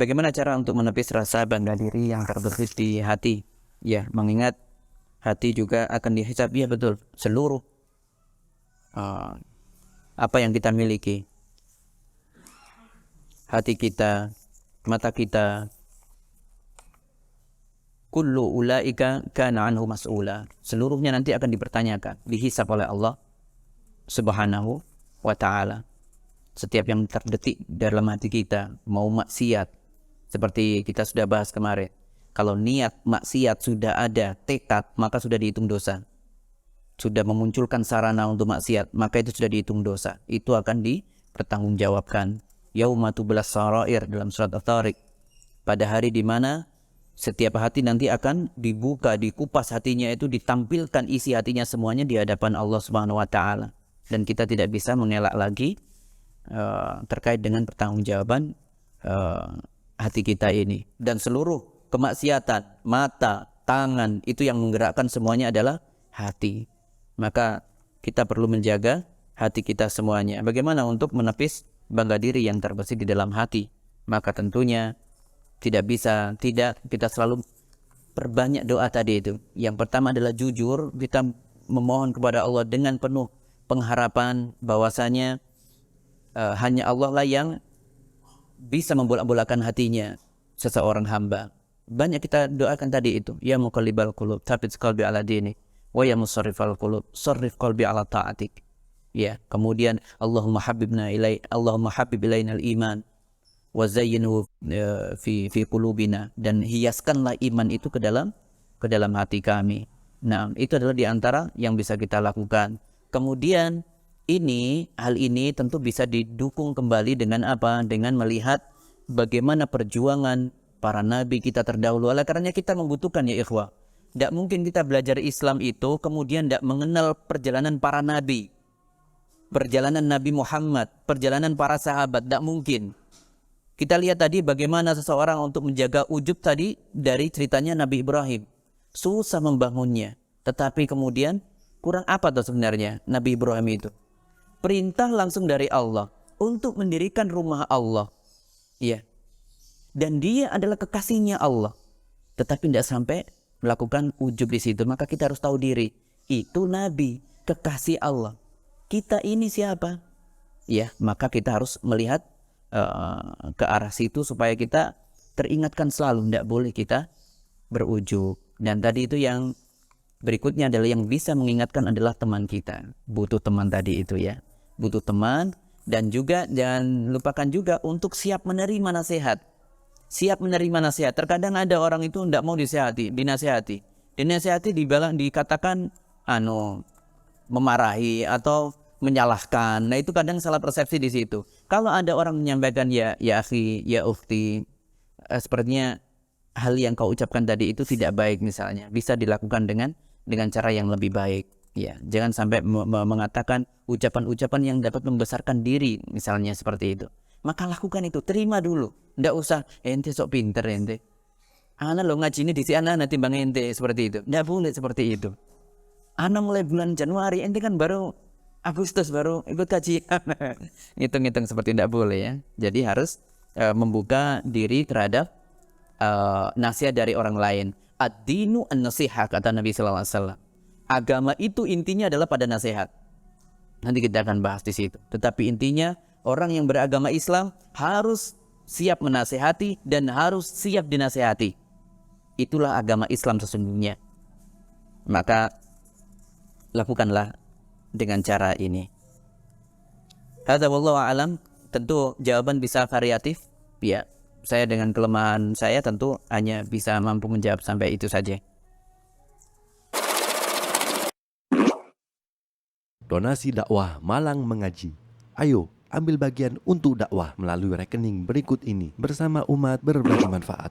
Bagaimana cara untuk menepis rasa bangga diri yang terbesit di hati? Ya, mengingat hati juga akan dihisab. Ya betul, seluruh uh, apa yang kita miliki, hati kita, mata kita, kullu ulaika kana anhu mas'ula. Seluruhnya nanti akan dipertanyakan, dihisab oleh Allah Subhanahu wa ta'ala. Setiap yang terdetik dalam hati kita, mau maksiat, seperti kita sudah bahas kemarin. Kalau niat maksiat sudah ada, tekad, maka sudah dihitung dosa. Sudah memunculkan sarana untuk maksiat, maka itu sudah dihitung dosa. Itu akan dipertanggungjawabkan. Yauma tublas sarair dalam surat At-Tariq. Pada hari di mana setiap hati nanti akan dibuka, dikupas hatinya itu, ditampilkan isi hatinya semuanya di hadapan Allah Subhanahu wa ta'ala. Dan kita tidak bisa mengelak lagi terkait dengan pertanggungjawaban hati kita ini. Dan seluruh kemaksiatan, mata, tangan, itu yang menggerakkan semuanya adalah hati. Maka kita perlu menjaga hati kita semuanya. Bagaimana untuk menepis bangga diri yang terbesit di dalam hati? Maka tentunya tidak kita selalu perbanyak doa tadi itu. Yang pertama adalah jujur, kita memohon kepada Allah dengan penuh pengharapan bahwasanya hanya Allah lah yang bisa membolak-bolakan hatinya seseorang hamba. Banyak kita doakan tadi itu, ya muqallibal qulub tsabbit qalbi ala dinik, wa ya musarrifal qulub sarrif qalbi ala ta'atik. Ya, kemudian Allahumma habib ilainal iman wa zayyinhu fi qulubina, dan hiaskanlah iman itu ke dalam hati kami. Nah, itu adalah di antara yang bisa kita lakukan. Kemudian hal ini tentu bisa didukung kembali dengan apa? Dengan melihat bagaimana perjuangan para nabi kita terdahulu. Oleh karenanya kita membutuhkan, ya ikhwah. Tidak mungkin kita belajar Islam itu kemudian tidak mengenal perjalanan para nabi. Perjalanan Nabi Muhammad, perjalanan para sahabat, tidak mungkin. Kita lihat tadi bagaimana seseorang untuk menjaga ujub tadi dari ceritanya Nabi Ibrahim. Susah membangunnya. Tetapi kemudian kurang apa tuh sebenarnya Nabi Ibrahim itu? Perintah langsung dari Allah untuk mendirikan rumah Allah. Iya. Dan dia adalah kekasihnya Allah. Tetapi tidak sampai melakukan ujub di situ. Maka kita harus tahu diri. Itu Nabi, kekasih Allah. Kita ini siapa? Ya, maka kita harus melihat ke arah situ supaya kita teringatkan selalu. Tidak boleh kita berujub. Dan tadi itu yang berikutnya adalah yang bisa mengingatkan adalah teman kita. Butuh teman tadi itu ya. Butuh teman, dan juga jangan lupakan juga untuk siap menerima nasihat. Siap menerima nasihat. Terkadang ada orang itu tidak mau dinasihati. Dinasihati dikatakan memarahi atau menyalahkan. Nah, itu kadang salah persepsi di situ. Kalau ada orang menyampaikan ya akhi, ya ukhti, sepertinya hal yang kau ucapkan tadi itu tidak baik misalnya, bisa dilakukan dengan cara yang lebih baik. Ya, jangan sampai mengatakan ucapan-ucapan yang dapat membesarkan diri, misalnya seperti itu. Maka lakukan itu, terima dulu. Ndak usah ente sok pinter ente. Ana lo ngaji ini di si ana nanti bang ente seperti itu. Ndak boleh seperti itu. Ana mulai bulan Januari, ente kan baru Agustus baru ikut kajian. Ngitung-ngitung seperti ndak boleh ya. Jadi harus membuka diri terhadap nasihat dari orang lain. Ad-dinu an-nasihah, kata Nabi sallallahu alaihi wasallam. Agama itu intinya adalah pada nasihat. Nanti kita akan bahas di situ. Tetapi intinya orang yang beragama Islam harus siap menasihati dan harus siap dinasihati. Itulah agama Islam sesungguhnya. Maka lakukanlah dengan cara ini. Hadza wallahu a'lam. Tentu jawaban bisa variatif. Ya, saya dengan kelemahan saya tentu hanya bisa mampu menjawab sampai itu saja. Donasi dakwah Malang Mengaji. Ayo, ambil bagian untuk dakwah melalui rekening berikut ini bersama umat berbagi manfaat.